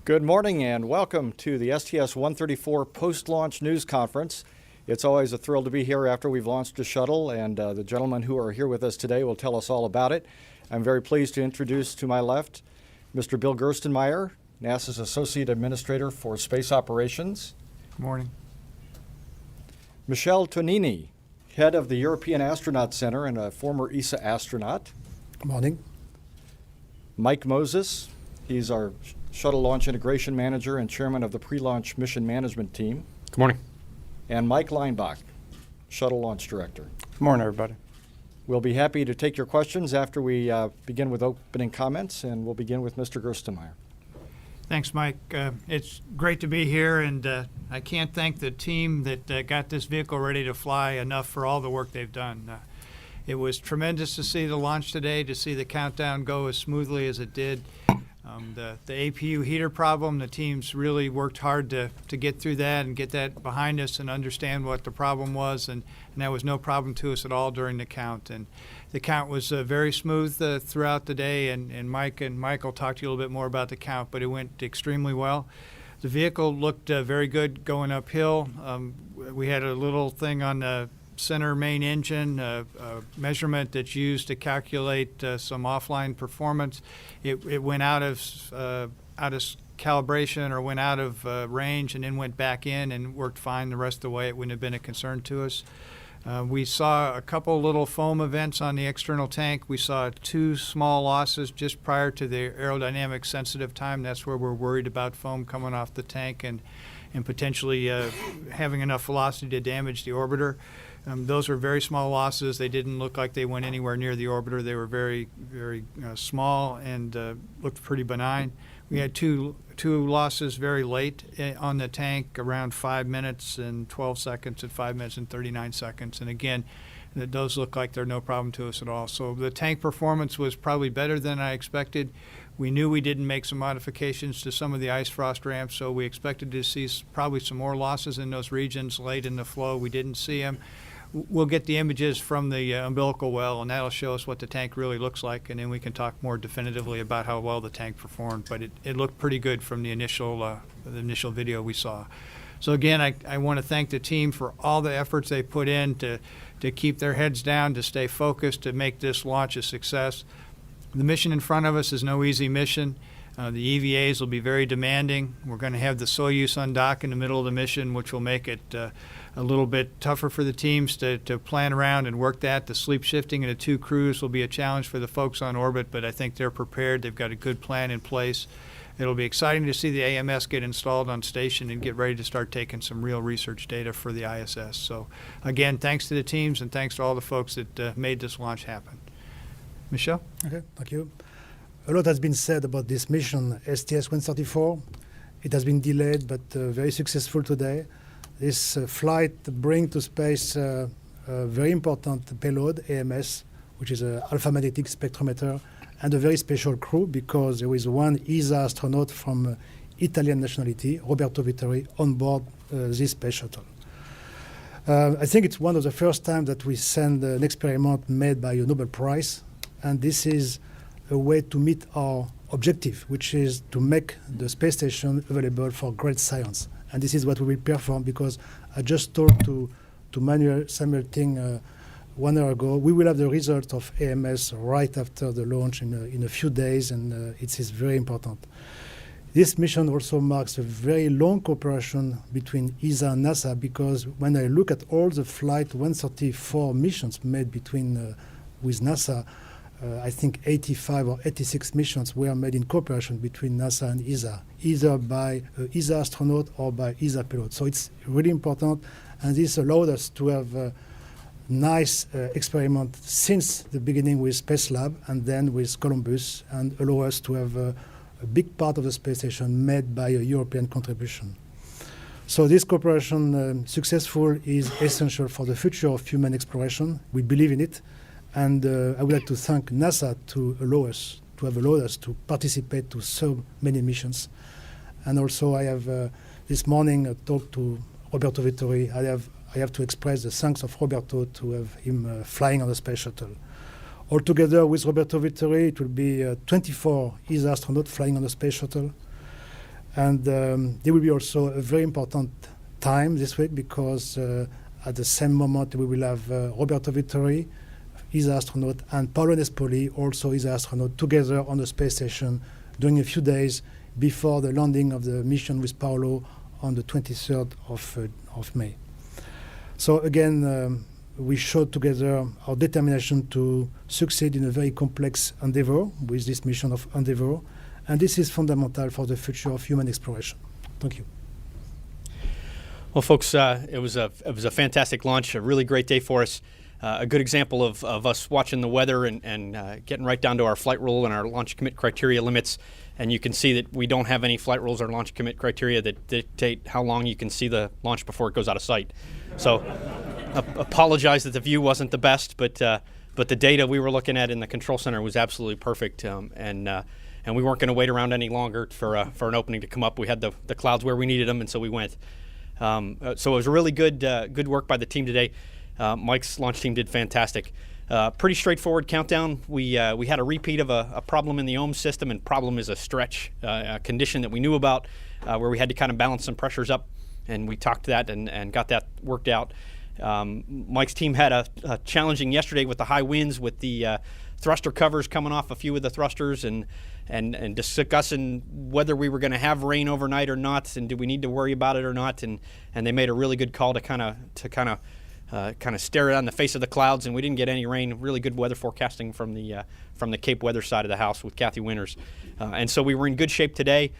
Good morning and welcome to the STS-134 post-launch news conference. It's always a thrill to be here after we've launched a shuttle, and the gentlemen who are here with us today will tell us all about it. I'm very pleased to introduce to my left Mr. Bill Gerstenmaier, NASA's Associate Administrator for Space Operations. Good morning. Michel Tognini, Head of the European Astronaut Center and a former ESA astronaut. Good morning. Mike Moses, he's our Shuttle Launch Integration Manager and Chairman of the Prelaunch Mission Management Team. Good morning. And Mike Leinbach, Shuttle Launch Director. Good morning, everybody. We'll be happy to take your questions after we begin with opening comments, and we'll begin with Mr. Gerstenmaier. Thanks, Mike. It's great to be here, and I can't thank the team that got this vehicle ready to fly enough for all the work they've done. It was tremendous to see the launch today, to see the countdown go as smoothly as it did. The APU heater problem, the teams really worked hard to get through that and get that behind us and understand what the problem was, and that was no problem to us at all during the count. And the count was very smooth throughout the day, and Mike and Michael talked to you a little bit more about the count, but it went extremely well. The vehicle looked very good going uphill. We had a little thing on the center main engine, a measurement that's used to calculate some offline performance. It went out of calibration or went out of range and then went back in and worked fine the rest of the way. It wouldn't have been a concern to us. We saw a couple little foam events on the external tank. We saw 2 small losses just prior to the aerodynamic sensitive time. That's where we're worried about foam coming off the tank and potentially having enough velocity to damage the orbiter. Those were very small losses. They didn't look like they went anywhere near the orbiter. They were very, very small and looked pretty benign. We had two losses very late on the tank, around 5 minutes and 12 seconds and 5 minutes and 39 seconds. And again, those look like they're no problem to us at all. So the tank performance was probably better than I expected. We knew we didn't make some modifications to some of the ice frost ramps, so we expected to see probably some more losses in those regions late in the flow. We didn't see them. We'll get the images from the umbilical well, and that'll show us what the tank really looks like, and then we can talk more definitively about how well the tank performed. But it looked pretty good from the initial video we saw. So again, I want to thank the team for all the efforts they put in to keep their heads down, to stay focused, to make this launch a success. The mission in front of us is no easy mission. The EVAs will be very demanding. We're going to have the Soyuz undock in the middle of the mission, which will make it a little bit tougher for the teams to plan around and work that. The sleep shifting and the 2 crews will be a challenge for the folks on orbit, but I think they're prepared. They've got a good plan in place. It'll be exciting to see the AMS get installed on station and get ready to start taking some real research data for the ISS. So again, thanks to the teams and thanks to all the folks that made this launch happen. Michel? Okay, thank you. A lot has been said about this mission, STS-134. It has been delayed, but very successful today. This flight brings to space a very important payload, AMS, which is an alpha magnetic spectrometer, and a very special crew because there is one ESA astronaut from Italian nationality, Roberto Vittori, on board this space shuttle. I think it's one of the first times that we send an experiment made by a Nobel Prize, and this is a way to meet our objective, which is to make the space station available for great science. And this is what we will perform, because I just talked to Manuel Samuel-Ting 1 hour ago. We will have the result of AMS right after the launch in a few days, and it is very important. This mission also marks a very long cooperation between ESA and NASA, because when I look at all the Flight 134 missions made with NASA, I think 85 or 86 missions were made in cooperation between NASA and ESA, either by ESA astronaut or by ESA pilot. So it's really important, and this allowed us to have a nice experiment since the beginning with Space Lab and then with Columbus, and allow us to have a big part of the space station made by a European contribution. So this cooperation, successful, is essential for the future of human exploration. We believe in it. And I would like to thank NASA to have allowed us to participate to so many missions. And also I have this morning talked to Roberto Vittori. I have to express the thanks of Roberto to have him flying on the space shuttle. Altogether with Roberto Vittori, it will be 24 ESA astronauts flying on the space shuttle. And there will be also a very important time this week because at the same moment we will have Roberto Vittori, his astronaut, and Paolo Nespoli, also his astronaut, together on the space station during a few days before the landing of the mission with Paolo on the 23rd of May. So again, we showed together our determination to succeed in a very complex endeavor with this mission of Endeavour, and this is fundamental for the future of human exploration. Thank you. Well, folks, it was a fantastic launch, a really great day for us. A good example of us watching the weather and getting right down to our flight rule and our launch commit criteria limits. And you can see that we don't have any flight rules or launch commit criteria that dictate how long you can see the launch before it goes out of sight. So apologize that the view wasn't the best, but the data we were looking at in the control center was absolutely perfect. And we weren't going to wait around any longer for an opening to come up. We had the clouds where we needed them, and so we went. So it was a really good work by the team today. Mike's launch team did fantastic. Pretty straightforward countdown. We had a repeat of a problem in the ohm system, and problem is a stretch a condition that we knew about where we had to kind of balance some pressures up, and we talked that and got that worked out. Mike's team had a challenging yesterday with the high winds, with the thruster covers coming off a few of the thrusters, and discussing whether we were going to have rain overnight or not, and do we need to worry about it or not. And they made a really good call to kind of stare it on the face of the clouds, and we didn't get any rain. Really good weather forecasting from the Cape weather side of the house with Kathy Winters, and so we were in good shape today.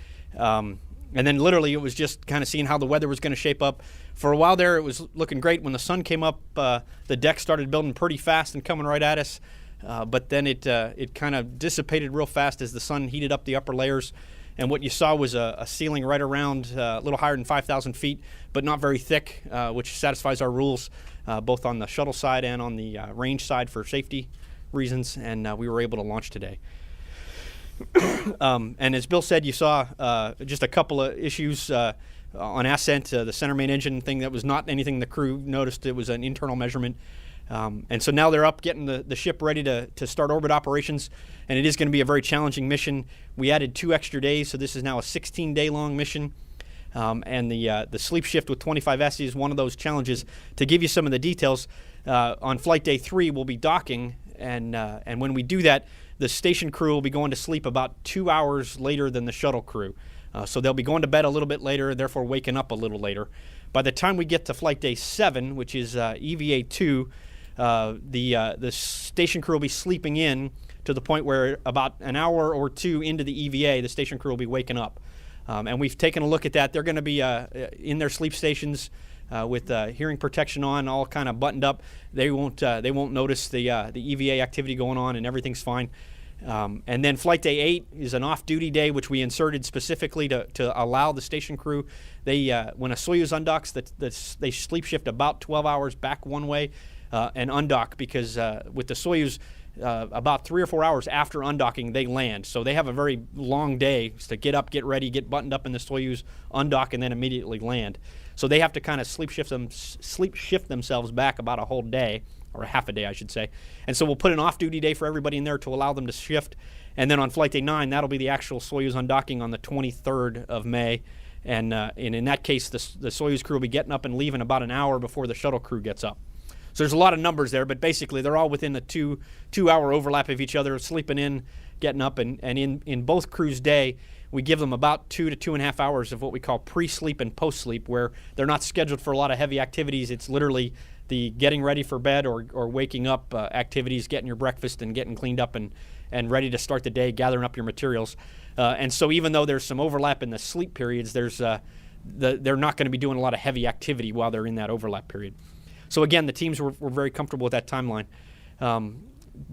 And then literally it was just kind of seeing how the weather was going to shape up. For a while there, it was looking great. When the sun came up, the deck started building pretty fast and coming right at us. But then it kind of dissipated real fast as the sun heated up the upper layers. And what you saw was a ceiling right around a little higher than 5,000 feet, but not very thick, which satisfies our rules, both on the shuttle side and on the range side for safety reasons. And we were able to launch today. And as Bill said, you saw just a couple of issues on ascent. The center main engine thing, that was not anything the crew noticed. It was an internal measurement. And so now they're up getting the ship ready to start orbit operations, and it is going to be a very challenging mission. We added 2 extra days, so this is now a 16-day long mission. And the sleep shift with 25S is one of those challenges. To give you some of the details, on flight day 3 we'll be docking, and when we do that, the station crew will be going to sleep about 2 hours later than the shuttle crew. So they'll be going to bed a little bit later, therefore waking up a little later. By the time we get to flight day 7, which is EVA 2, the station crew will be sleeping in to the point where about an hour or two into the EVA, the station crew will be waking up. And we've taken a look at that. They're going to be in their sleep stations with hearing protection on, all kind of buttoned up. They won't notice the EVA activity going on, and everything's fine. And then flight day 8 is an off-duty day, which we inserted specifically to allow the station crew. They when a Soyuz undocks, they sleep shift about 12 hours back one way and undock, because with the Soyuz, about 3 or 4 hours after undocking, they land. So they have a very long day to get up, get ready, get buttoned up in the Soyuz, undock, and then immediately land. So they have to kind of sleep shift themselves back about a whole day, or a half a day, I should say. And so we'll put an off-duty day for everybody in there to allow them to shift. And then on flight day 9, that'll be the actual Soyuz undocking on the 23rd of May. And in that case, the Soyuz crew will be getting up and leaving about an hour before the shuttle crew gets up. So there's a lot of numbers there, but basically they're all within the two-hour overlap of each other, sleeping in, getting up. And in both crews' day, we give them about 2 to 2.5 hours of what we call pre-sleep and post-sleep, where they're not scheduled for a lot of heavy activities. It's literally the getting ready for bed or waking up activities, getting your breakfast and getting cleaned up and ready to start the day, gathering up your materials. And so even though there's some overlap in the sleep periods, they're not going to be doing a lot of heavy activity while they're in that overlap period. So again, the teams were very comfortable with that timeline.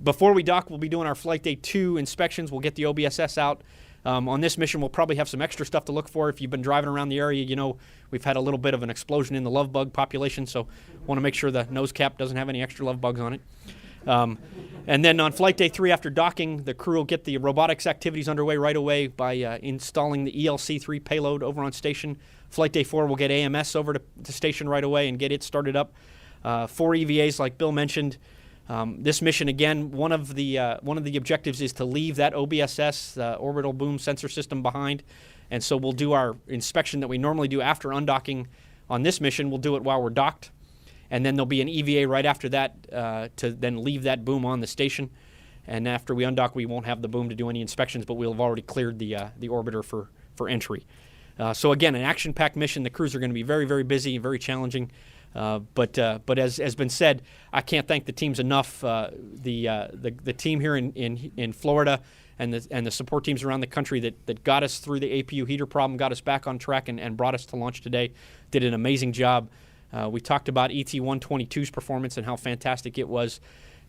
Before we dock, we'll be doing our Flight Day 2 inspections. We'll get the OBSS out. On this mission, we'll probably have some extra stuff to look for. If you've been driving around the area, you know we've had a little bit of an explosion in the love bug population, so want to make sure the nose cap doesn't have any extra love bugs on it. And then on Flight Day 3, after docking, the crew will get the robotics activities underway right away by installing the ELC-3 payload over on station. Flight Day 4, we'll get AMS over to station right away and get it started up. 4 EVAs, like Bill mentioned. This mission, again, one of the objectives is to leave that OBSS, orbital boom sensor system, behind. And so we'll do our inspection that we normally do after undocking on this mission. We'll do it while we're docked. And then there'll be an EVA right after that to then leave that boom on the station. And after we undock, we won't have the boom to do any inspections, but we'll have already cleared the orbiter for entry. So again, an action-packed mission. The crews are going to be very, very busy, very challenging. But as has been said, I can't thank the teams enough. The team here in Florida and the support teams around the country that got us through the APU heater problem, got us back on track, and brought us to launch today, did an amazing job. We talked about ET-122's performance and how fantastic it was,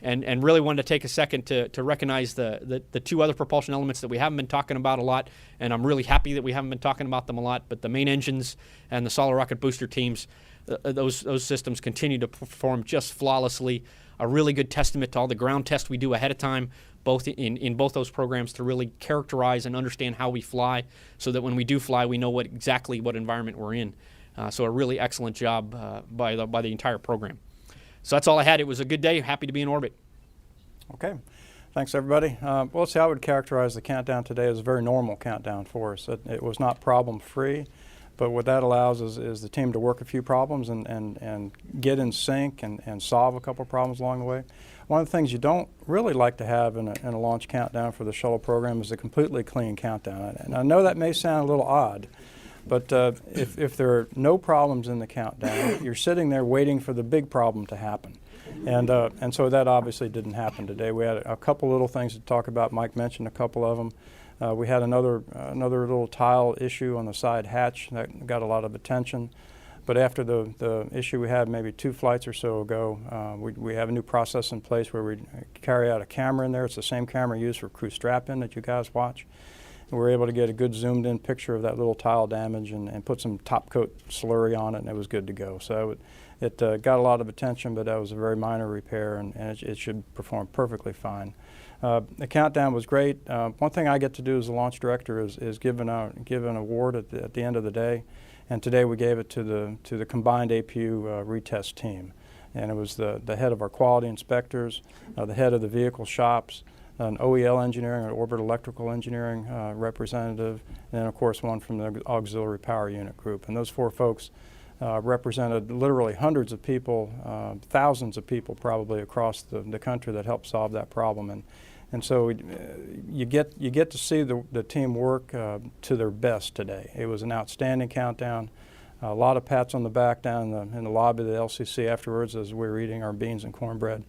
and really wanted to take a second to recognize the two other propulsion elements that we haven't been talking about a lot, and I'm really happy that we haven't been talking about them a lot, but the main engines and the solid rocket booster teams, those systems continue to perform just flawlessly. A really good testament to all the ground tests we do ahead of time, both in both those programs, to really characterize and understand how we fly, so that when we do fly, we know exactly what environment we're in. So a really excellent job by the entire program. So that's all I had. It was a good day. Happy to be in orbit. Okay. Thanks, everybody. Well, let's see, I would characterize the countdown today as a very normal countdown for us. It was not problem-free, but what that allows is the team to work a few problems and get in sync and solve a couple problems along the way. One of the things you don't really like to have in a launch countdown for the shuttle program is a completely clean countdown. And I know that may sound a little odd, but if there are no problems in the countdown, you're sitting there waiting for the big problem to happen. And so that obviously didn't happen today. We had a couple little things to talk about. Mike mentioned a couple of them. We had another little tile issue on the side hatch that got a lot of attention. But after the issue we had maybe 2 flights or so ago, we have a new process in place where we carry out a camera in there. It's the same camera used for crew strap-in that you guys watch. And we were able to get a good zoomed-in picture of that little tile damage and put some top coat slurry on it, and it was good to go. So it got a lot of attention, but that was a very minor repair, and it should perform perfectly fine. The countdown was great. One thing I get to do as a launch director is give an award at the end of the day, and today we gave it to the combined APU retest team, and it was the head of our quality inspectors, the head of the vehicle shops, an OEL engineering, an orbit electrical engineering representative, and then of course one from the auxiliary power unit group. And those 4 folks represented literally hundreds of people, thousands of people probably across the country that helped solve that problem. And so you get to see the team work to their best today. It was an outstanding countdown. A lot of pats on the back down in the lobby of the LCC afterwards as we were eating our beans and cornbread.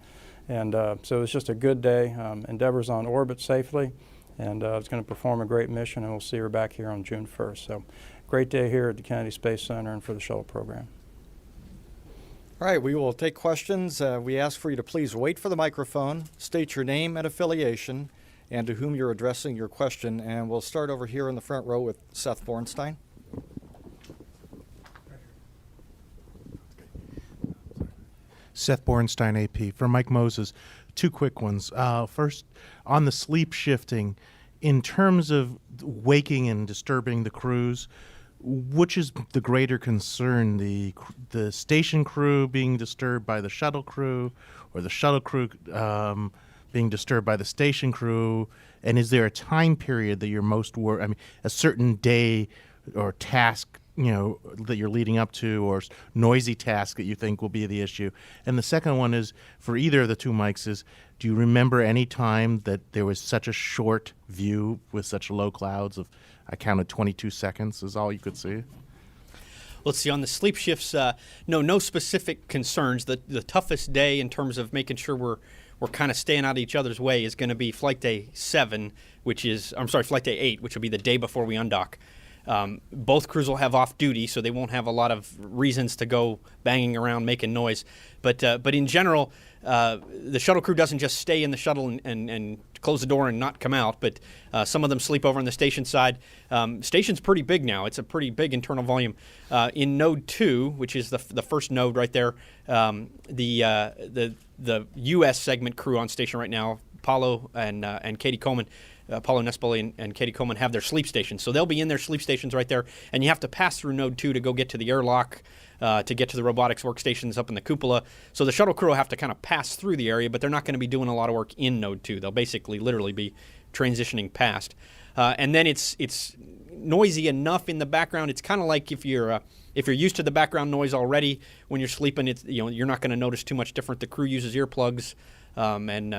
And so it was just a good day. Endeavour's on orbit safely, and it's going to perform a great mission, and we'll see her back here on June 1st. So great day here at the Kennedy Space Center and for the shuttle program. All right, we will take questions. We ask for you to please wait for the microphone, state your name and affiliation, and to whom you're addressing your question. And we'll start over here in the front row with Seth Bornstein. Seth Bornstein, AP. For Mike Moses, 2 quick ones. First, on the sleep shifting, in terms of waking and disturbing the crews, which is the greater concern, the station crew being disturbed by the shuttle crew, or the shuttle crew being disturbed by the station crew? And is there a time period that you're most worried? I mean, a certain day or task, that you're leading up to, or noisy task that you think will be the issue? And the second one is, for either of the 2 mics, is do you remember any time that there was such a short view with such low clouds of, I counted 22 seconds is all you could see? Let's see, on the sleep shifts, no specific concerns. The toughest day in terms of making sure we're kind of staying out of each other's way is going to be flight day 7, flight day 8, which will be the day before we undock. Both crews will have off duty, so they won't have a lot of reasons to go banging around making noise. But in general, the shuttle crew doesn't just stay in the shuttle and close the door and not come out, but some of them sleep over on the station side. Station's pretty big now. It's a pretty big internal volume. In node 2, which is the first node right there, the U.S. segment crew on station right now, Paulo and Katie Coleman, Paulo Nespoli and Katie Coleman have their sleep stations. So they'll be in their sleep stations right there, and you have to pass through node 2 to go get to the airlock to get to the robotics workstations up in the cupola. So the shuttle crew will have to kind of pass through the area, but they're not going to be doing a lot of work in Node 2. They'll basically literally be transitioning past. And then it's noisy enough in the background. It's kind of like if you're used to the background noise already when you're sleeping, you're not going to notice too much different. The crew uses earplugs, and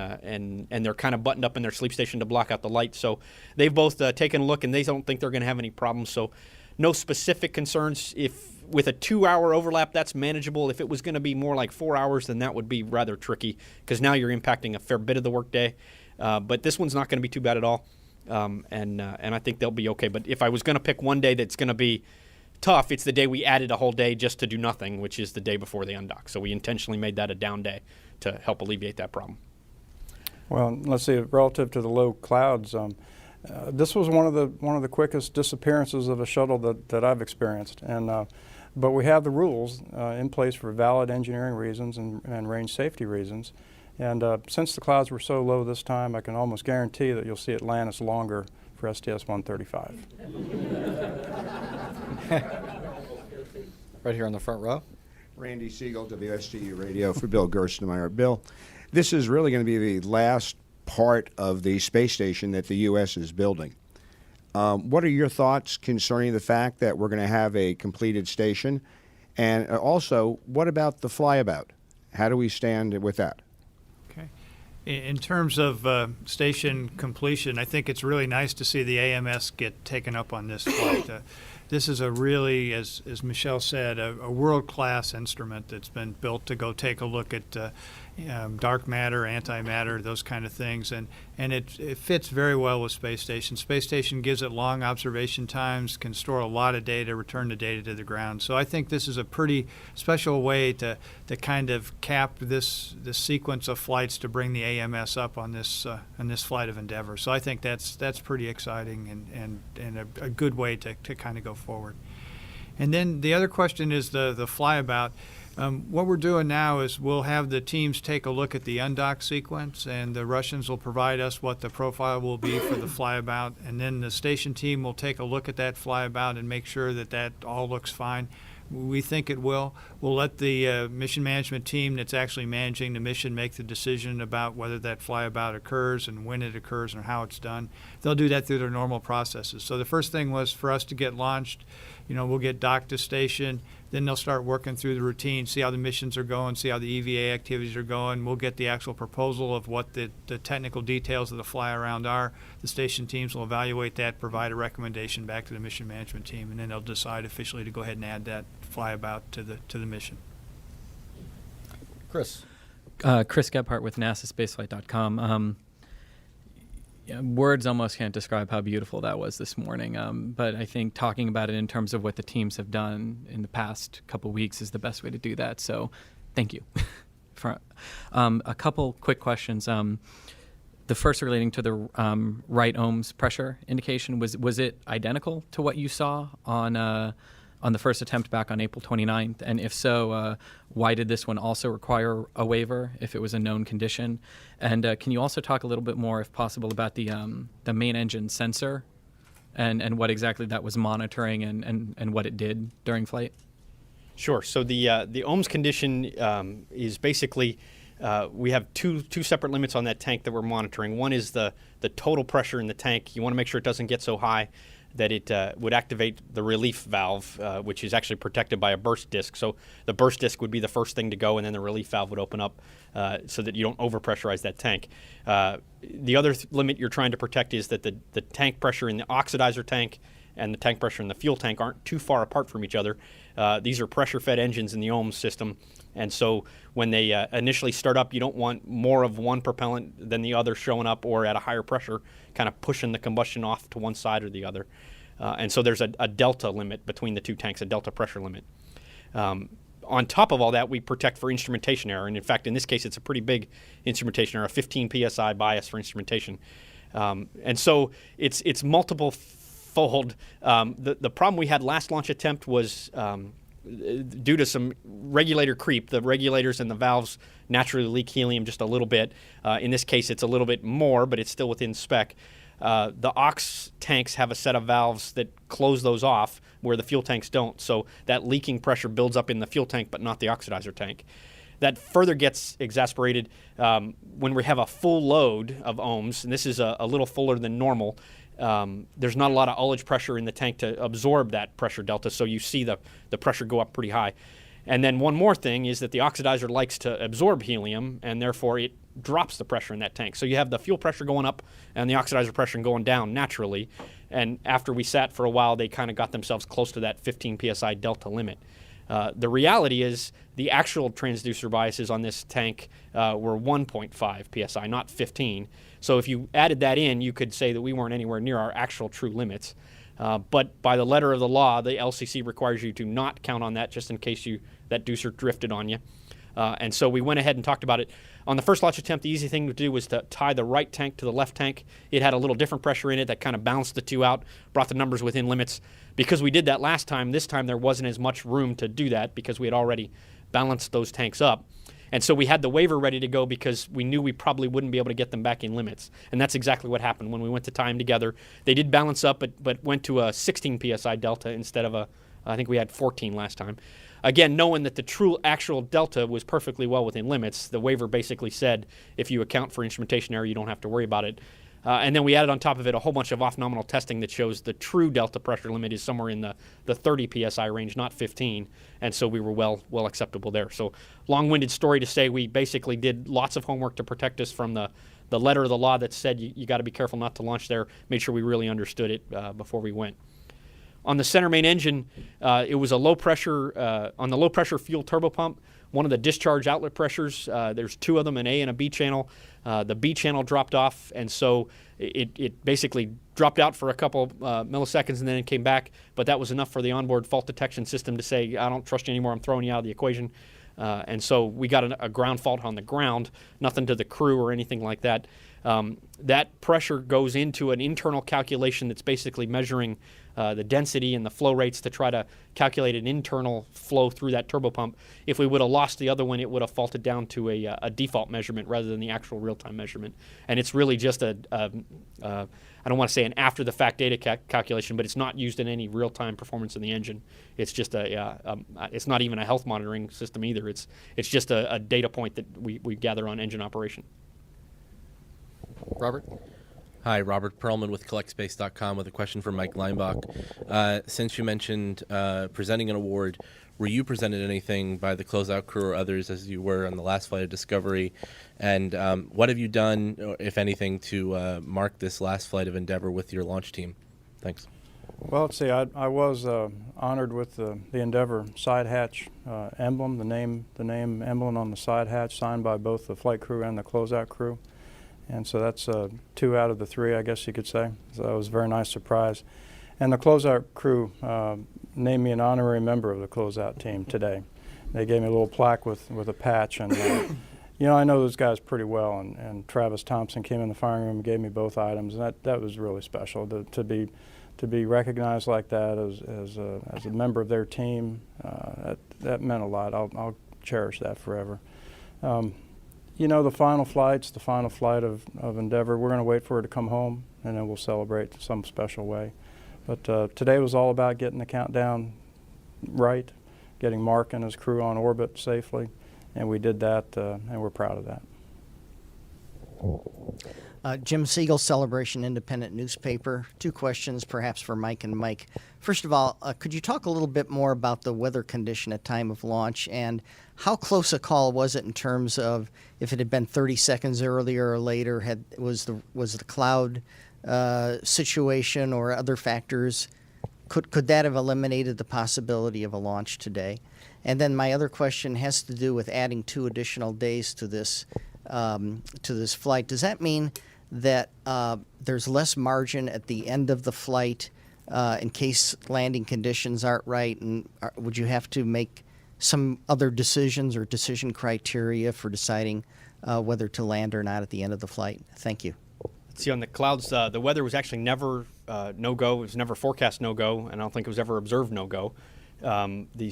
they're kind of buttoned up in their sleep station to block out the light. So they've both taken a look, and they don't think they're going to have any problems. So no specific concerns. If with a 2-hour overlap, that's manageable. If it was going to be more like 4 hours, then that would be rather tricky because now you're impacting a fair bit of the workday. But this one's not going to be too bad at all, and I think they'll be okay. But if I was going to pick one day that's going to be tough, it's the day we added a whole day just to do nothing, which is the day before they undock. So we intentionally made that a down day to help alleviate that problem. Well, let's see. Relative to the low clouds, this was one of the quickest disappearances of a shuttle that I've experienced, and but we have the rules in place for valid engineering reasons and range safety reasons. And since the clouds were so low this time, I can almost guarantee that you'll see Atlantis longer for STS-135. Right here on the front row. Randy Siegel, WSTU Radio for Bill Gerstenmaier. Bill, this is really going to be the last part of the space station that the U.S. is building. What are your thoughts concerning the fact that we're going to have a completed station? And also, what about the flyabout? How do we stand with that? Okay. In terms of station completion, I think it's really nice to see the AMS get taken up on this flight. This is a really, as Michel said, a world-class instrument that's been built to go take a look at dark matter, antimatter, those kind of things, and it fits very well with Space Station. Space Station gives it long observation times, can store a lot of data, return the data to the ground. So I think this is a pretty special way to kind of cap this sequence of flights to bring the AMS up on this flight of Endeavour. So I think that's pretty exciting and a good way to kind of go forward. And then the other question is the flyabout. What we're doing now is we'll have the teams take a look at the undock sequence, and the Russians will provide us what the profile will be for the flyabout, and then the station team will take a look at that flyabout and make sure that all looks fine. We think it will. We'll let the mission management team that's actually managing the mission make the decision about whether that flyabout occurs and when it occurs and how it's done. They'll do that through their normal processes. So the first thing was for us to get launched. We'll get docked to station. Then they'll start working through the routine, see how the missions are going, see how the EVA activities are going. We'll get the actual proposal of what the technical details of the fly around are. The station teams will evaluate that, provide a recommendation back to the mission management team, and then they'll decide officially to go ahead and add that flyabout to the mission. Chris. Chris Gebhardt with NASASpaceflight.com. Words almost can't describe how beautiful that was this morning, but I think talking about it in terms of what the teams have done in the past couple weeks is the best way to do that. So thank you. For, a couple quick questions. The first relating to the right ohms pressure indication, was it identical to what you saw on the first attempt back on April 29th? And if so, why did this one also require a waiver if it was a known condition? And can you also talk a little bit more, if possible, about the main engine sensor and what exactly that was monitoring and what it did during flight? Sure. So the ohms condition is basically we have two separate limits on that tank that we're monitoring. One is the total pressure in the tank. You want to make sure it doesn't get so high that it would activate the relief valve, which is actually protected by a burst disc. So the burst disc would be the first thing to go, and then the relief valve would open up so that you don't overpressurize that tank. The other limit you're trying to protect is that the tank pressure in the oxidizer tank and the tank pressure in the fuel tank aren't too far apart from each other. These are pressure-fed engines in the ohms system, and so when they initially start up, you don't want more of one propellant than the other showing up or at a higher pressure, kind of pushing the combustion off to one side or the other. And so there's a delta limit between the two tanks, a delta pressure limit. On top of all that, we protect for instrumentation error, and in fact, in this case, it's a pretty big instrumentation error, a 15 psi bias for instrumentation. And so it's multiple fold. The problem we had last launch attempt was due to some regulator creep. The regulators and the valves naturally leak helium just a little bit. In this case, it's a little bit more, but it's still within spec. The ox tanks have a set of valves that close those off where the fuel tanks don't. So that leaking pressure builds up in the fuel tank but not the oxidizer tank. That further gets exacerbated when we have a full load of ohms, and this is a little fuller than normal. There's not a lot of ullage pressure in the tank to absorb that pressure delta, so you see the pressure go up pretty high. And then one more thing is that the oxidizer likes to absorb helium, and therefore it drops the pressure in that tank. So you have the fuel pressure going up and the oxidizer pressure going down naturally. And after we sat for a while, they kind of got themselves close to that 15 psi delta limit. The reality is the actual transducer biases on this tank were 1.5 psi, not 15. So if you added that in, you could say that we weren't anywhere near our actual true limits. But by the letter of the law, the LCC requires you to not count on that just in case that deucer drifted on you. And so we went ahead and talked about it. On the first launch attempt, the easy thing to do was to tie the right tank to the left tank. It had a little different pressure in it that kind of balanced the two out, brought the numbers within limits. Because we did that last time, this time there wasn't as much room to do that because we had already balanced those tanks up. And so we had the waiver ready to go because we knew we probably wouldn't be able to get them back in limits. And that's exactly what happened when we went to tie them together. They did balance up, but went to a 16 psi delta instead of I think we had 14 last time. Again, knowing that the true actual delta was perfectly well within limits, the waiver basically said if you account for instrumentation error, you don't have to worry about it. And then we added on top of it a whole bunch of off-nominal testing that shows the true delta pressure limit is somewhere in the 30 psi range, not 15. And so we were well acceptable there. So long-winded story to say we basically did lots of homework to protect us from the letter of the law that said you got to be careful not to launch there, made sure we really understood it before we went. On the center main engine, it was a low pressure, on the low pressure fuel turbopump, one of the discharge outlet pressures, there's two of them, an A and a B channel. The B channel dropped off, and so it basically dropped out for a couple milliseconds and then it came back, but that was enough for the onboard fault detection system to say, I don't trust you anymore, I'm throwing you out of the equation. And so we got a ground fault on the ground, nothing to the crew or anything like that. That pressure goes into an internal calculation that's basically measuring the density and the flow rates to try to calculate an internal flow through that turbopump. If we would have lost the other one, it would have faulted down to a default measurement rather than the actual real-time measurement. And it's really just I don't want to say an after-the-fact data calculation, but it's not used in any real-time performance in the engine. It's just it's not even a health monitoring system either. It's just a data point that we gather on engine operation. Robert? Hi, Robert Perlman with CollectSpace.com with a question for Mike Leinbach. Since you mentioned presenting an award, were you presented anything by the closeout crew or others as you were on the last flight of Discovery? And what have you done, if anything, to mark this last flight of Endeavour with your launch team? Thanks. Well, let's see. I was honored with the Endeavour side hatch emblem, the name emblem on the side hatch, signed by both the flight crew and the closeout crew. And so that's 2 out of the 3, I guess you could say. So that was a very nice surprise. And the closeout crew named me an honorary member of the closeout team today. They gave me a little plaque with a patch. And, you know, I know those guys pretty well. And Travis Thompson came in the firing room and gave me both items. And that was really special to be recognized like that as a member of their team. That meant a lot. I'll cherish that forever. You know, the final flight of Endeavour, we're going to wait for her to come home, and then we'll celebrate in some special way. But today was all about getting the countdown right, getting Mark and his crew on orbit safely, and we did that, and we're proud of that. Jim Siegel, Celebration Independent Newspaper. 2 questions, perhaps for Mike and Mike. First of all, could you talk a little bit more about the weather condition at time of launch, and how close a call was it in terms of if it had been 30 seconds earlier or later? Was the cloud situation or other factors? Could that have eliminated the possibility of a launch today? And then my other question has to do with adding 2 additional days to this flight. Does that mean that there's less margin at the end of the flight in case landing conditions aren't right? And would you have to make some other decisions or decision criteria for deciding whether to land or not at the end of the flight? Thank you. See, on the clouds, the weather was actually never no-go. It was never forecast no-go, and I don't think it was ever observed no-go. The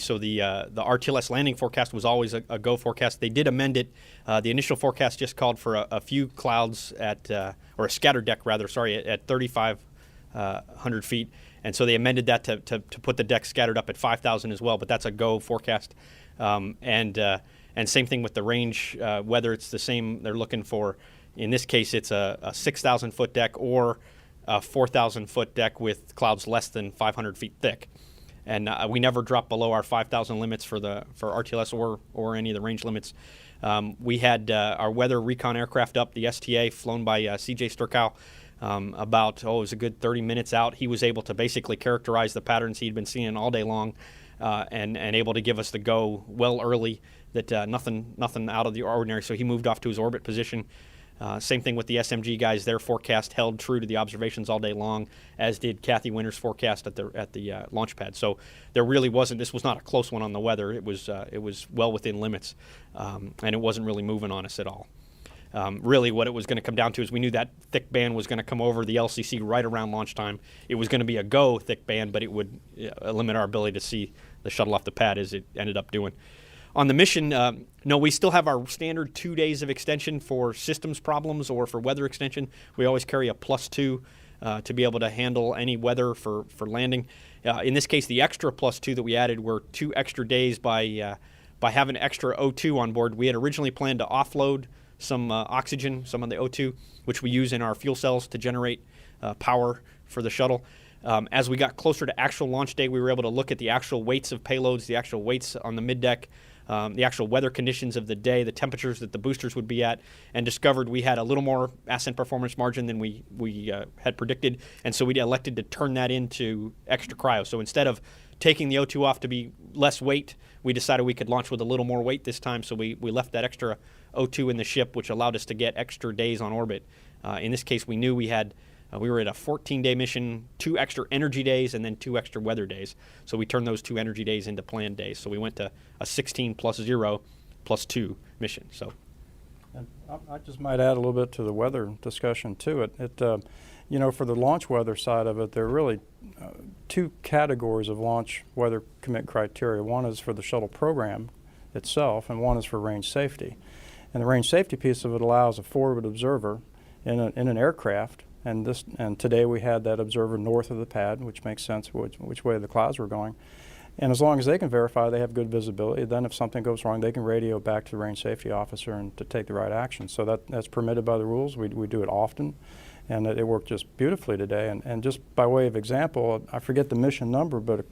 RTLS landing forecast was always a go forecast. They did amend it. The initial forecast just called for a few clouds or a scattered deck rather, at 3,500 feet. And so they amended that to put the deck scattered up at 5,000 as well, but that's a go forecast. And same thing with the range, whether it's the same, they're looking for, in this case, it's a 6,000 foot deck or a 4,000 foot deck with clouds less than 500 feet thick. And we never drop below our 5,000 limits for RTLS or any of the range limits. We had our weather recon aircraft up, the STA, flown by CJ Sturkow, it was a good 30 minutes out. He was able to basically characterize the patterns he'd been seeing all day long and able to give us the go well early, that nothing out of the ordinary. So he moved off to his orbit position. Same thing with the SMG guys. Their forecast held true to the observations all day long, as did Kathy Winter's forecast at the launch pad. So there really wasn't. This was not a close one on the weather. It was well within limits, and it wasn't really moving on us at all. Really, what it was going to come down to is we knew that thick band was going to come over the LCC right around launch time. It was going to be a go thick band, but it would limit our ability to see the shuttle off the pad, as it ended up doing. On the mission, no, we still have our standard 2 days of extension for systems problems or for weather extension. We always carry a +2 to be able to handle any weather for landing. In this case, the extra +2 that we added were 2 extra days by having extra O2 on board. We had originally planned to offload some oxygen, some of the O2, which we use in our fuel cells to generate power for the shuttle. As we got closer to actual launch day, we were able to look at the actual weights of payloads, the actual weights on the middeck, the actual weather conditions of the day, the temperatures that the boosters would be at, and discovered we had a little more ascent performance margin than we had predicted, and so we elected to turn that into extra cryo. So instead of taking the O2 off to be less weight, we decided we could launch with a little more weight this time, so we left that extra O2 in the ship, which allowed us to get extra days on orbit. In this case, we knew we were at a 14-day mission, 2 extra energy days, and then 2 extra weather days. So we turned those 2 energy days into planned days. So we went to a 16 + 0 + 2 mission. So, and I just might add a little bit to the weather discussion too. For the launch weather side of it, there are really 2 categories of launch weather commit criteria. One is for the shuttle program itself, and one is for range safety. And the range safety piece of it allows a forward observer in an aircraft. And today we had that observer north of the pad, which makes sense which way the clouds were going. And as long as they can verify they have good visibility, then if something goes wrong, they can radio back to the range safety officer and to take the right action. So that's permitted by the rules. We do it often, and it worked just beautifully today. And just by way of example, I forget the mission number, but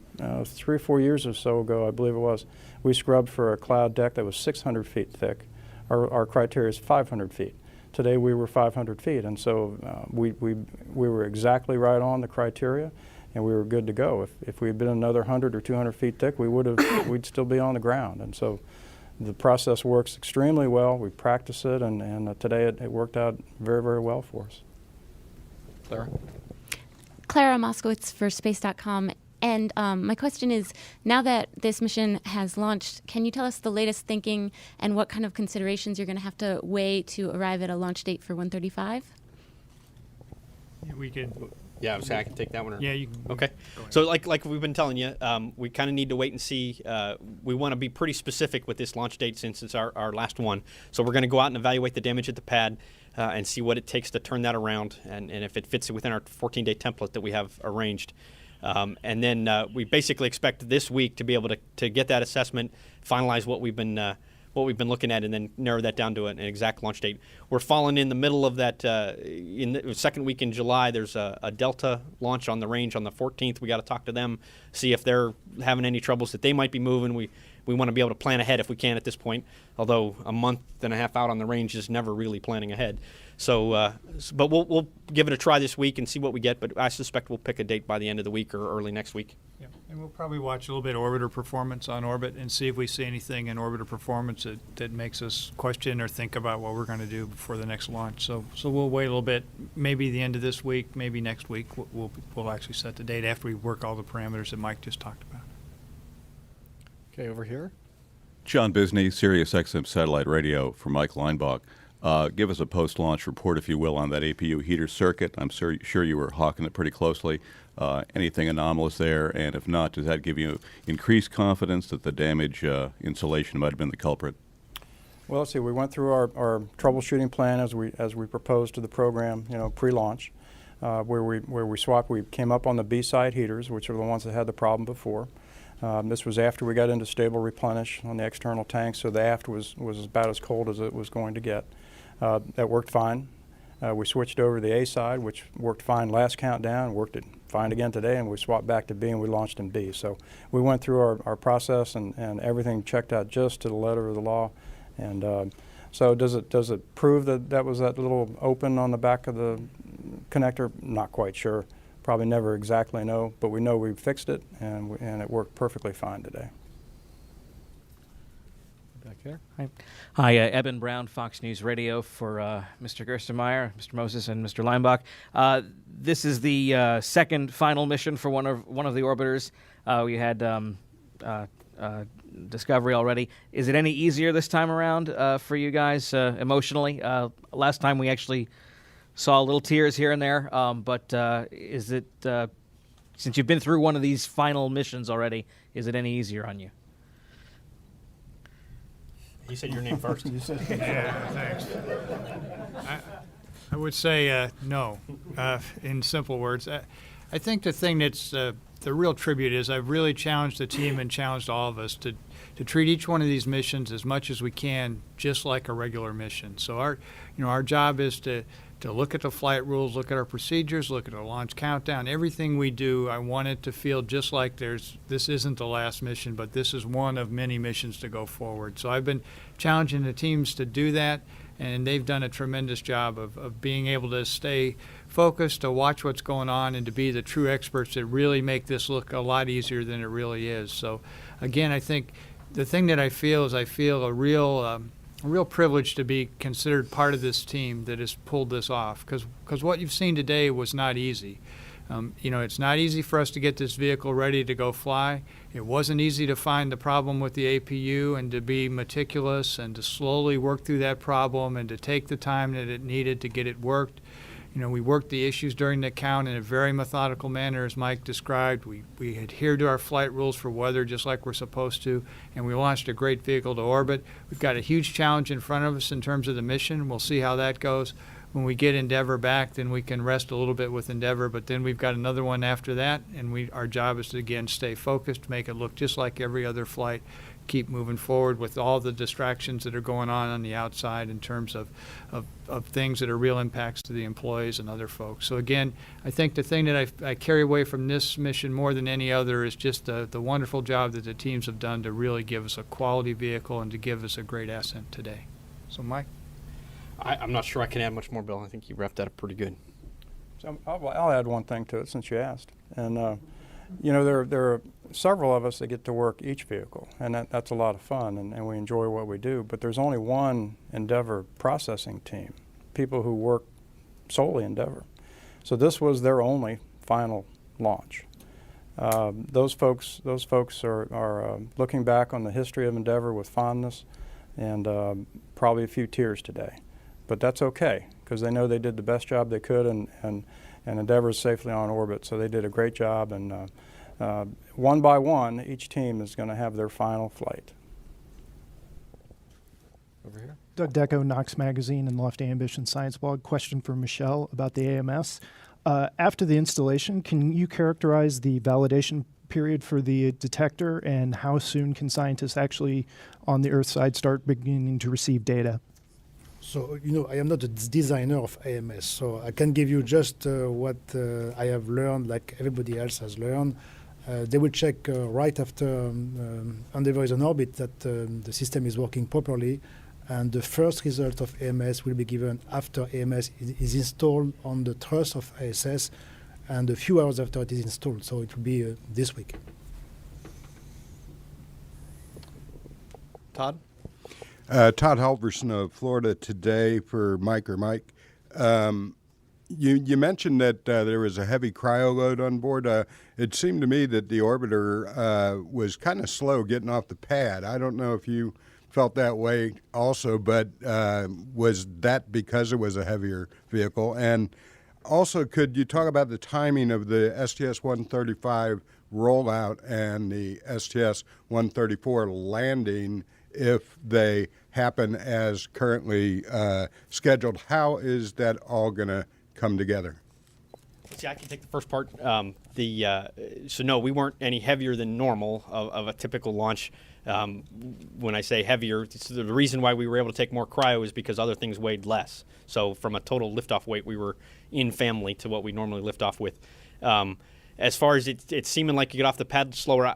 3 or 4 years or so ago, I believe it was, we scrubbed for a cloud deck that was 600 feet thick. Our criteria is 500 feet. Today we were 500 feet, and so we were exactly right on the criteria, and we were good to go. If we had been another 100 or 200 feet thick, we'd still be on the ground. And so the process works extremely well. We practice it, and today it worked out very, very well for us. Clara Moskowitz for Space.com. And my question is, now that this mission has launched, can you tell us the latest thinking and what kind of considerations you're going to have to weigh to arrive at a launch date for 135? We could. yeah, I can take that one. Yeah, you can. Okay. So like we've been telling you, we kind of need to wait and see. We want to be pretty specific with this launch date since it's our last one. So we're going to go out and evaluate the damage at the pad and see what it takes to turn that around and if it fits within our 14-day template that we have arranged. And then we basically expect this week to be able to get that assessment, finalize what we've been looking at, and then narrow that down to an exact launch date. We're falling in the middle of that. In the second week in July, there's a Delta launch on the range on the 14th. We got to talk to them, see if they're having any troubles that they might be moving. We want to be able to plan ahead if we can at this point, although a month and a half out on the range is never really planning ahead. So, but we'll give it a try this week and see what we get, but I suspect we'll pick a date by the end of the week or early next week. Yeah, and we'll probably watch a little bit of orbiter performance on orbit and see if we see anything in orbiter performance that makes us question or think about what we're going to do before the next launch. So we'll wait a little bit, maybe the end of this week, maybe next week. We'll actually set the date after we work all the parameters that Mike just talked about. Okay, over here. John Bisney, Sirius XM Satellite Radio for Mike Leinbach. Give us a post-launch report, if you will, on that APU heater circuit. I'm sure you were hawking it pretty closely. Anything anomalous there? And if not, does that give you increased confidence that the damage insulation might have been the culprit? Well, let's see. We went through our troubleshooting plan as we proposed to the program, pre-launch, where we swapped. We came up on the B side heaters, which are the ones that had the problem before. This was after we got into stable replenish on the external tank, so the aft was about as cold as it was going to get. That worked fine. We switched over to the A side, which worked fine last countdown, worked it fine again today, and we swapped back to B and we launched in B. So we went through our process and everything checked out just to the letter of the law. And so does it prove that was that little open on the back of the connector? Not quite sure. Probably never exactly know, but we know we fixed it and it worked perfectly fine today. Back there. Hi, Eben Brown, Fox News Radio for Mr. Gerstenmaier, Mr. Moses, and Mr. Leinbach. This is the second final mission for one of the orbiters. We had Discovery already. Is it any easier this time around for you guys emotionally? Last time we actually saw little tears here and there, but is it, since you've been through one of these final missions already, is it any easier on you? You said your name first. Yeah, thanks. I would say no, in simple words. I think the thing that's the real tribute is I've really challenged the team and challenged all of us to treat each one of these missions as much as we can just like a regular mission. So our job is to look at the flight rules, look at our procedures, look at our launch countdown. Everything we do, I want it to feel just like this isn't the last mission, but this is one of many missions to go forward. So I've been challenging the teams to do that, and they've done a tremendous job of being able to stay focused, to watch what's going on, and to be the true experts that really make this look a lot easier than it really is. So again, I think the thing that I feel is a real privilege to be considered part of this team that has pulled this off, because what you've seen today was not easy. It's not easy for us to get this vehicle ready to go fly. It wasn't easy to find the problem with the APU and to be meticulous and to slowly work through that problem and to take the time that it needed to get it worked. We worked the issues during the count in a very methodical manner, as Mike described. We adhered to our flight rules for weather just like we're supposed to, and we launched a great vehicle to orbit. We've got a huge challenge in front of us in terms of the mission. We'll see how that goes. When we get Endeavour back, then we can rest a little bit with Endeavour, but then we've got another one after that, and our job is to, again, stay focused, make it look just like every other flight, keep moving forward with all the distractions that are going on the outside in terms of things that are real impacts to the employees and other folks. So again, I think the thing that I carry away from this mission more than any other is just the wonderful job that the teams have done to really give us a quality vehicle and to give us a great ascent today. So Mike? I'm not sure I can add much more, Bill. I think you wrapped that up pretty good. So I'll add one thing to it since you asked. And there are several of us that get to work each vehicle, and that's a lot of fun, and we enjoy what we do. But there's only one Endeavour processing team, people who work solely Endeavour. So this was their only final launch. Those folks are looking back on the history of Endeavour with fondness and probably a few tears today. But that's okay, because they know they did the best job they could, and Endeavour is safely on orbit. So they did a great job, and one by one, each team is going to have their final flight. Over here. Doug Deco, Knox Magazine and Lofty Ambition Science Blog. Question for Michel about the AMS. After the installation, can you characterize the validation period for the detector, and how soon can scientists actually on the Earth side start beginning to receive data? So, I am not a designer of AMS, so I can give you just what I have learned, like everybody else has learned. They will check right after Endeavour is on orbit that the system is working properly, and the first result of AMS will be given after AMS is installed on the truss of ISS, and a few hours after it is installed, so it will be this week. Todd? Todd Halverson of Florida Today for Mike. You mentioned that there was a heavy cryo load on board. It seemed to me that the orbiter was kind of slow getting off the pad. I don't know if you felt that way also, but was that because it was a heavier vehicle? And also, could you talk about the timing of the STS-135 rollout and the STS-134 landing if they happen as currently scheduled? How is that all going to come together? See, I can take the first part. So no, we weren't any heavier than normal of a typical launch. When I say heavier, the reason why we were able to take more cryo is because other things weighed less. So from a total liftoff weight, we were in family to what we normally lift off with. As far as it seeming like you get off the pad slower,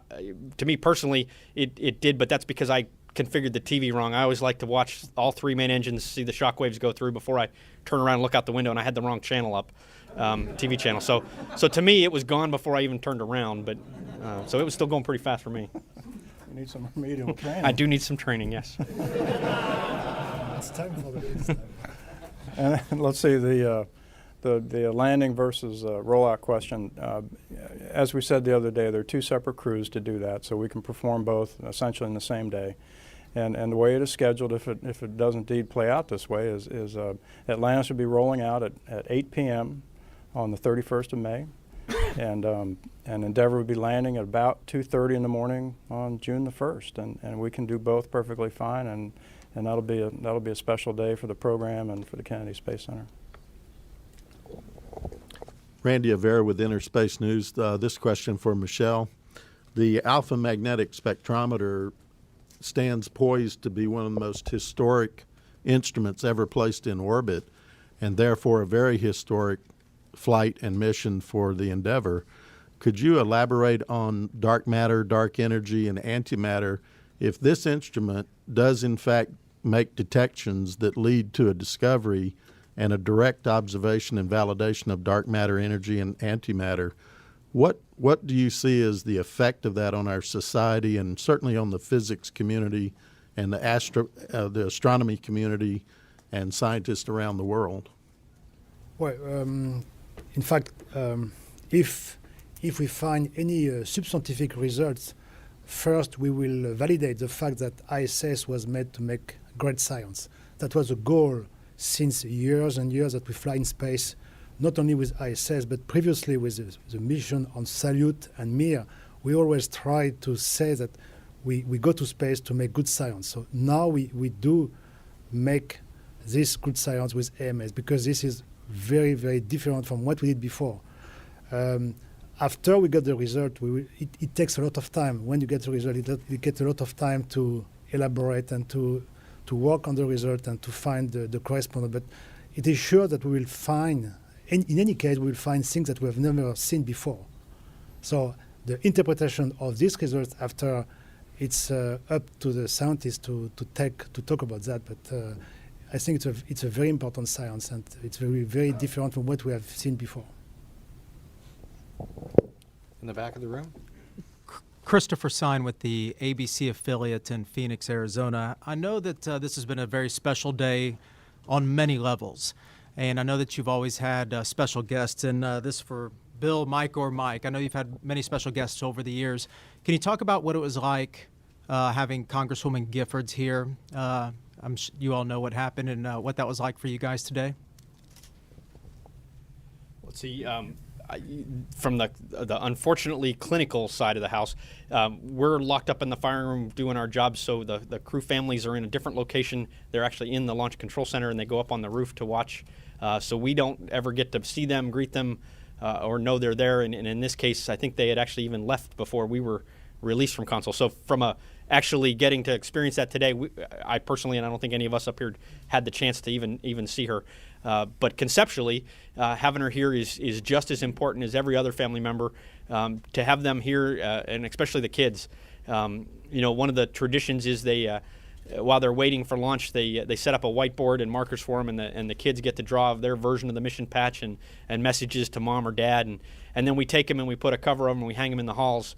to me personally, it did, but that's because I configured the TV wrong. I always like to watch all three main engines, see the shock waves go through before I turn around and look out the window, and I had the wrong channel up, TV channel. So to me, it was gone before I even turned around, but so it was still going pretty fast for me. You need some remedial training. I do need some training, yes. It's time for the next time. And let's see, the landing versus rollout question. As we said the other day, there are two separate crews to do that, so we can perform both essentially in the same day. And the way it is scheduled, if it does indeed play out this way, is Atlantis will be rolling out at 8 p.m. on the 31st of May, and Endeavour will be landing at about 2:30 in the morning on June the 1st, and we can do both perfectly fine, and that'll be a special day for the program and for the Kennedy Space Center. Randy Avera with Interspace News. This question for Michel. The alpha magnetic spectrometer stands poised to be one of the most historic instruments ever placed in orbit, and therefore a very historic flight and mission for the Endeavour. Could you elaborate on dark matter, dark energy, and antimatter if this instrument does in fact make detections that lead to a discovery and a direct observation and validation of dark matter, energy, and antimatter? What do you see as the effect of that on our society and certainly on the physics community and the astronomy community and scientists around the world? Well, in fact, if we find any subscientific results, first we will validate the fact that ISS was made to make great science. That was a goal since years and years that we fly in space, not only with ISS, but previously with the mission on Salyut and Mir. We always try to say that we go to space to make good science. So now we do make this good science with AMS, because this is very, very different from what we did before. After we get the result, it takes a lot of time. When you get the result, you get a lot of time to elaborate and to work on the result and to find the correspondent. But it is sure that we will find, in any case, we will find things that we have never seen before. So the interpretation of these results after, it's up to the scientists to talk about that. But I think it's a very important science, and it's very, very different from what we have seen before. In the back of the room? Christopher Sine with the ABC affiliate in Phoenix, Arizona. I know that this has been a very special day on many levels, and I know that you've always had special guests, and this for Bill, Mike, or Mike. I know you've had many special guests over the years. Can you talk about what it was like having Congresswoman Giffords here? You all know what happened and what that was like for you guys today. Let's see. From the unfortunately clinical side of the house, we're locked up in the firing room doing our jobs, so the crew families are in a different location. They're actually in the Launch Control Center, and they go up on the roof to watch. So we don't ever get to see them, greet them, or know they're there. And in this case, I think they had actually even left before we were released from console. So from actually getting to experience that today, I personally, and I don't think any of us up here had the chance to even see her. But conceptually, having her here is just as important as every other family member. To have them here, and especially the kids, one of the traditions is they, while they're waiting for launch, they set up a whiteboard and markers for them, and the kids get to draw their version of the mission patch and messages to mom or dad, and then we take them and we put a cover over them and we hang them in the halls.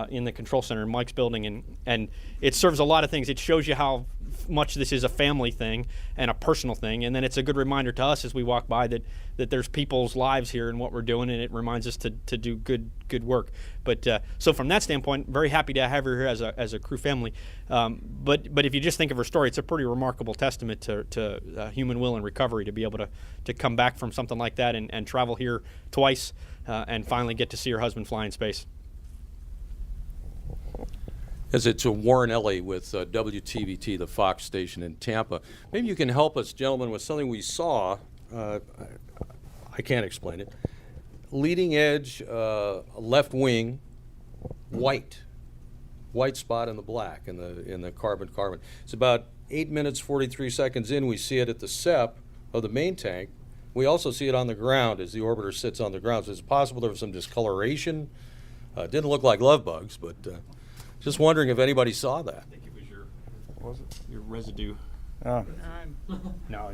in the control center in Mike's building, and it serves a lot of things. It shows you how much this is a family thing and a personal thing, and then it's a good reminder to us as we walk by that there's people's lives here and what we're doing, and it reminds us to do good work. But so from that standpoint, very happy to have her here as a crew family. But if you just think of her story, it's a pretty remarkable testament to human will and recovery to be able to come back from something like that and travel here twice and finally get to see her husband fly in space. As it's a Warren Ellie with WTVT, the Fox station in Tampa. Maybe you can help us, gentlemen, with something we saw. I can't explain it. Leading edge, left wing, white spot in the black in the carbon. It's about 8 minutes 43 seconds in. We see it at the SEP of the main tank. We also see it on the ground as the orbiter sits on the ground. So it's possible there was some discoloration. It didn't look like love bugs, but. Just wondering if anybody saw that. I think it was your residue. No.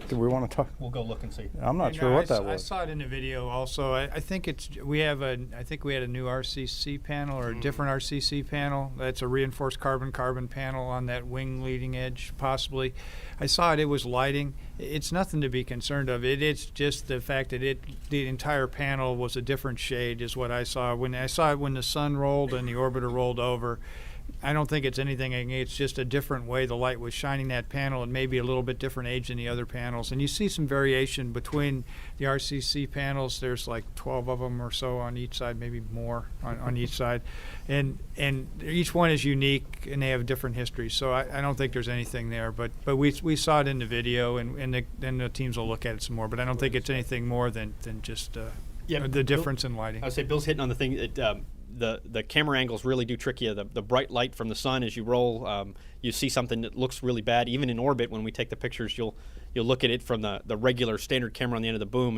Do we want to talk? We'll go look and see. I'm not sure what that was. I saw it in the video also. I think we had a new RCC panel or a different RCC panel. That's a reinforced carbon panel on that wing leading edge, possibly. I saw it. It was lighting. It's nothing to be concerned of. It's just the fact that the entire panel was a different shade is what I saw. When I saw it when the sun rolled and the orbiter rolled over, I don't think it's anything. It's just a different way the light was shining that panel, and maybe a little bit different age than the other panels. And you see some variation between the RCC panels. There's like 12 of them or so on each side, maybe more on each side. And each one is unique, and they have different histories. So I don't think there's anything there. But we saw it in the video, and then the teams will look at it some more. But I don't think it's anything more than just the difference in lighting. I would say Bill's hitting on the thing that the camera angles really do trick you. The bright light from the sun as you roll, you see something that looks really bad. Even in orbit, when we take the pictures, you'll look at it from the regular standard camera on the end of the boom,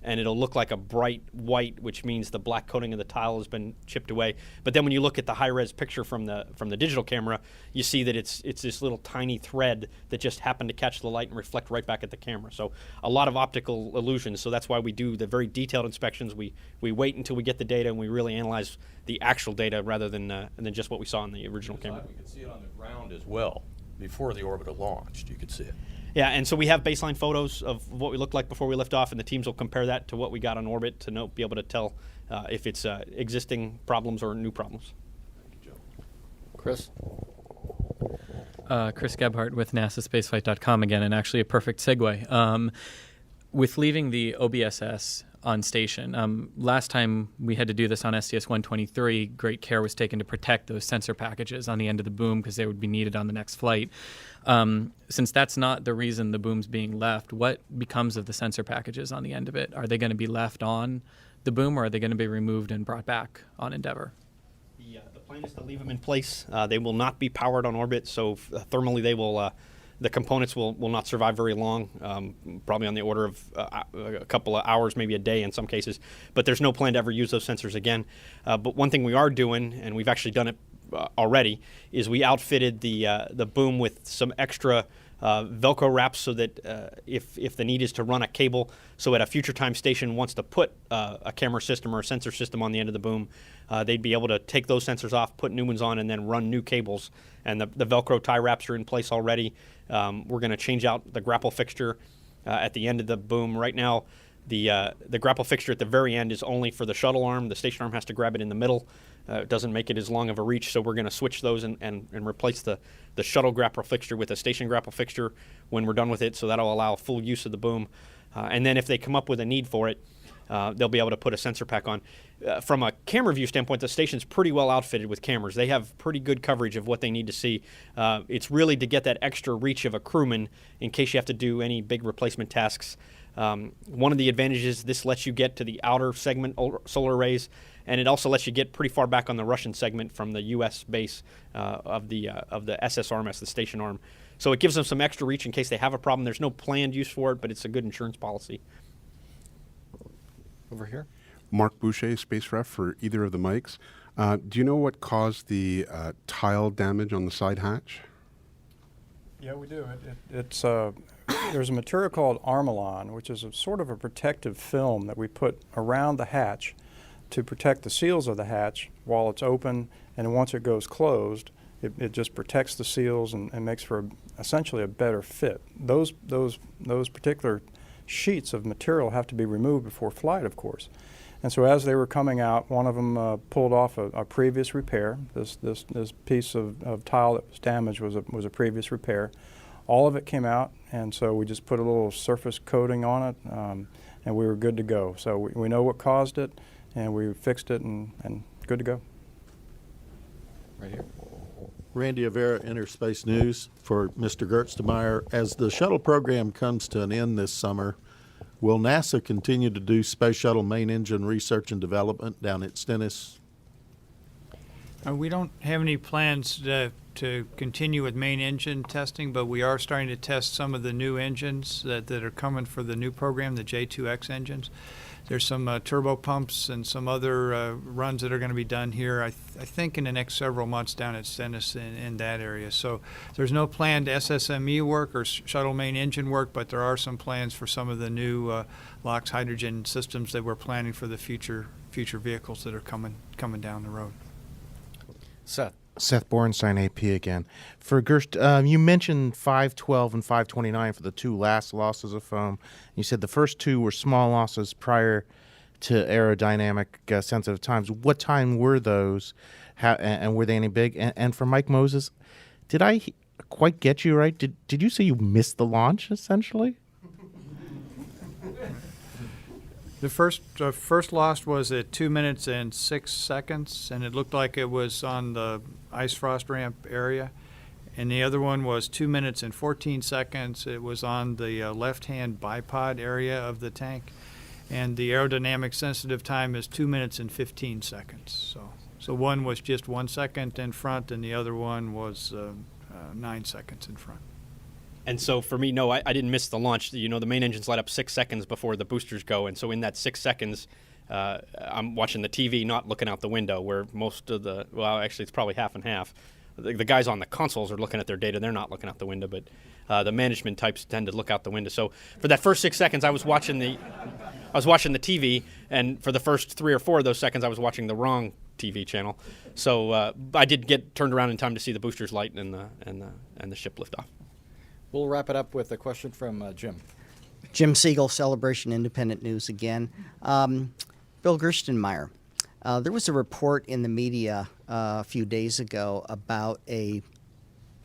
and it'll look like a bright white, which means the black coating of the tile has been chipped away. But then when you look at the high-res picture from the digital camera, you see that it's this little tiny thread that just happened to catch the light and reflect right back at the camera. So a lot of optical illusions. So that's why we do the very detailed inspections. We wait until we get the data and we really analyze the actual data rather than just what we saw in the original camera. We could see it on the ground as well. Before the orbiter launched, you could see it. Yeah, and so we have baseline photos of what we looked like before we lift off, and the teams will compare that to what we got on orbit to be able to tell if it's existing problems or new problems. Thank you, Joe. Chris? Chris Gebhardt with NASASpaceflight.com again, and actually a perfect segue. With leaving the OBSS on station, last time we had to do this on STS-123, great care was taken to protect those sensor packages on the end of the boom because they would be needed on the next flight. Since that's not the reason the boom's being left, what becomes of the sensor packages on the end of it? Are they going to be left on the boom, or are they going to be removed and brought back on Endeavour? The plan is to leave them in place. They will not be powered on orbit, so thermally they will. The components will not survive very long, probably on the order of a couple of hours, maybe a day in some cases. But there's no plan to ever use those sensors again. But one thing we are doing, and we've actually done it already, is we outfitted the boom with some extra Velcro wraps so that if the need is to run a cable, so at a future time station wants to put a camera system or a sensor system on the end of the boom, they'd be able to take those sensors off, put new ones on, and then run new cables. And the Velcro tie wraps are in place already. We're going to change out the grapple fixture at the end of the boom. Right now, the grapple fixture at the very end is only for the shuttle arm. The station arm has to grab it in the middle. It doesn't make it as long of a reach, so we're going to switch those and replace the shuttle grapple fixture with a station grapple fixture when we're done with it, so that'll allow full use of the boom. And then if they come up with a need for it, they'll be able to put a sensor pack on. From a camera view standpoint, the station's pretty well outfitted with cameras. They have pretty good coverage of what they need to see. It's really to get that extra reach of a crewman in case you have to do any big replacement tasks. One of the advantages, this lets you get to the outer segment solar arrays, and it also lets you get pretty far back on the Russian segment from the U.S. base of the SSRMS, the station arm. So it gives them some extra reach in case they have a problem. There's no planned use for it, but it's a good insurance policy. Over here. Mark Boucher, Space Ref for either of the mics. Do you know what caused the tile damage on the side hatch? Yeah, we do. It's there's a material called Armalon, which is a sort of a protective film that we put around the hatch to protect the seals of the hatch while it's open and once it goes closed, it just protects the seals and makes for essentially a better fit. Those particular sheets of material have to be removed before flight, of course. And so as they were coming out, one of them pulled off a previous repair. This piece of tile that was damaged was a previous repair. All of it came out, and so we just put a little surface coating on it, and we were good to go. So we know what caused it, and we fixed it, and good to go. Right here. Randy Avera, Interspace News, for Mr. Gerstenmaier. As the shuttle program comes to an end this summer, will NASA continue to do space shuttle main engine research and development down at Stennis? We don't have any plans to continue with main engine testing, but we are starting to test some of the new engines that are coming for the new program, the J2X engines. There's some turbo pumps and some other runs that are going to be done here, I think, in the next several months down at Stennis in that area. So there's no planned SSME work or shuttle main engine work, but there are some plans for some of the new LOX hydrogen systems that we're planning for the future vehicles that are coming down the road. Seth Borenstein, AP again. For Gerst, you mentioned 512 and 529 for the two last losses of foam. You said the first two were small losses prior to aerodynamic sensitive times. What time were those, and were they any big? And for Mike Moses, did I quite get you right? Did you say you missed the launch, essentially? The first loss was at 2 minutes and 6 seconds, and it looked like it was on the ice frost ramp area. And the other one was 2 minutes and 14 seconds. It was on the left-hand bipod area of the tank. And the aerodynamic sensitive time is 2 minutes and 15 seconds. So one was just 1 second in front, and the other one was 9 seconds in front. And so for me, no, I didn't miss the launch. You know, the main engines light up 6 seconds before the boosters go. And so in that 6 seconds, I'm watching the TV, not looking out the window, where most of actually it's probably half and half. The guys on the consoles are looking at their data. They're not looking out the window, but the management types tend to look out the window. So for that first 6 seconds, I was watching the TV, and for the first 3 or 4 of those seconds, I was watching the wrong TV channel. So I did get turned around in time to see the boosters light and the ship lift off. We'll wrap it up with a question from Jim. Jim Siegel, Celebration Independent News again. Bill Gerstenmaier, there was a report in the media a few days ago about I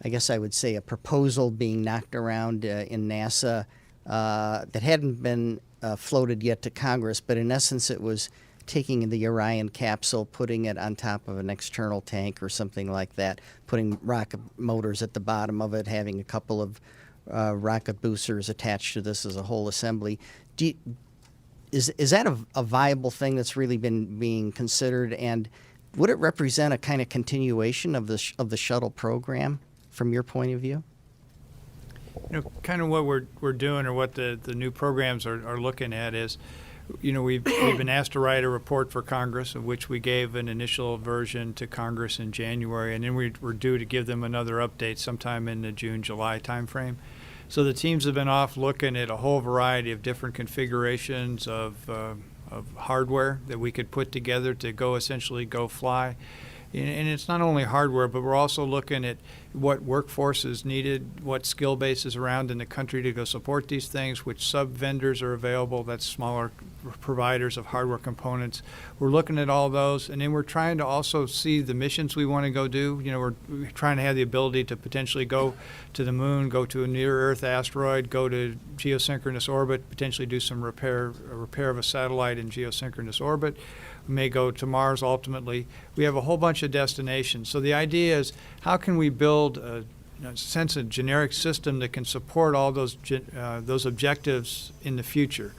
guess I would say a proposal being knocked around in NASA that hadn't been floated yet to Congress, but in essence it was taking the Orion capsule, putting it on top of an external tank or something like that, putting rocket motors at the bottom of it, having a couple of rocket boosters attached to this as a whole assembly. Is that a viable thing that's really been being considered, and would it represent a kind of continuation of the shuttle program from your point of view? You know, kind of what we're doing, or what the new programs are looking at is, you know, we've been asked to write a report for Congress, of which we gave an initial version to Congress in January, and then we're due to give them another update sometime in the June-July timeframe. So the teams have been off looking at a whole variety of different configurations of hardware that we could put together to essentially go fly. And it's not only hardware, but we're also looking at what workforce is needed, what skill bases around in the country to go support these things, which sub-vendors are available, that's smaller providers of hardware components. We're looking at all those, and then we're trying to also see the missions we want to go do. You know, we're trying to have the ability to potentially go to the moon, go to a near-Earth asteroid, go to geosynchronous orbit, potentially do some repair of a satellite in geosynchronous orbit. We may go to Mars ultimately. We have a whole bunch of destinations. So the idea is, how can we build a generic system that can support all those objectives in the future?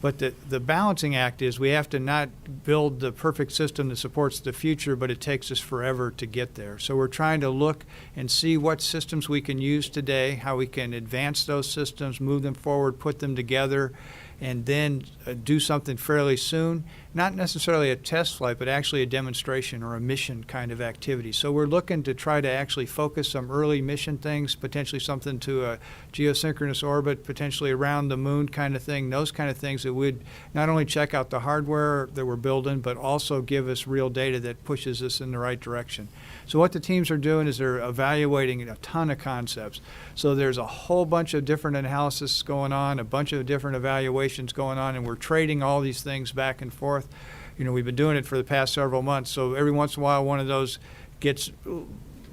But the balancing act is, we have to not build the perfect system that supports the future, but it takes us forever to get there. So we're trying to look and see what systems we can use today, how we can advance those systems, move them forward, put them together, and then do something fairly soon. not necessarily a test flight, but actually a demonstration or a mission kind of activity. So we're looking to try to actually focus some early mission things, potentially something to a geosynchronous orbit, potentially around the moon kind of thing, those kind of things that would not only check out the hardware that we're building, but also give us real data that pushes us in the right direction. So what the teams are doing is they're evaluating a ton of concepts. So there's a whole bunch of different analysis going on, a bunch of different evaluations going on, and we're trading all these things back and forth. You know, we've been doing it for the past several months, so every once in a while one of those gets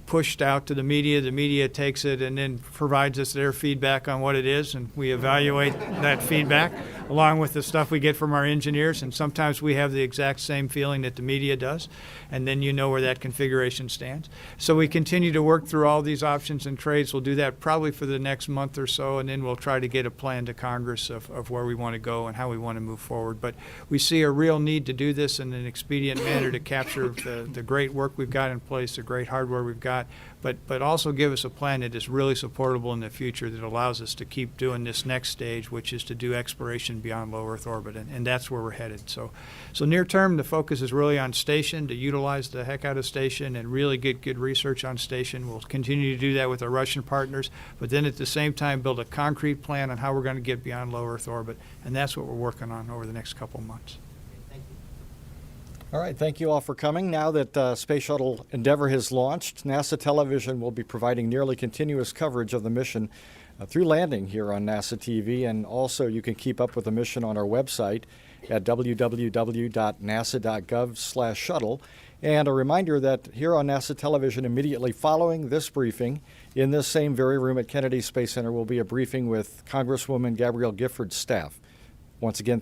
pushed out to the media takes it and then provides us their feedback on what it is, and we evaluate that feedback along with the stuff we get from our engineers, and sometimes we have the exact same feeling that the media does, and then you know where that configuration stands. So we continue to work through all these options and trades. We'll do that probably for the next month or so, and then we'll try to get a plan to Congress of where we want to go and how we want to move forward. But we see a real need to do this in an expedient manner to capture the great work we've got in place, the great hardware we've got, but also give us a plan that is really supportable in the future that allows us to keep doing this next stage, which is to do exploration beyond low Earth orbit, and that's where we're headed. So near term, the focus is really on station, to utilize the heck out of station and really get good research on station. We'll continue to do that with our Russian partners, but then at the same time build a concrete plan on how we're going to get beyond low Earth orbit, and that's what we're working on over the next couple of months. All right, thank you all for coming. Now that Space Shuttle Endeavour has launched, NASA Television will be providing nearly continuous coverage of the mission through landing here on NASA TV, and also you can keep up with the mission on our website at www.nasa.gov/shuttle. And a reminder that here on NASA Television, immediately following this briefing, in this same very room at Kennedy Space Center, will be a briefing with Congresswoman Gabrielle Gifford's staff. Once again,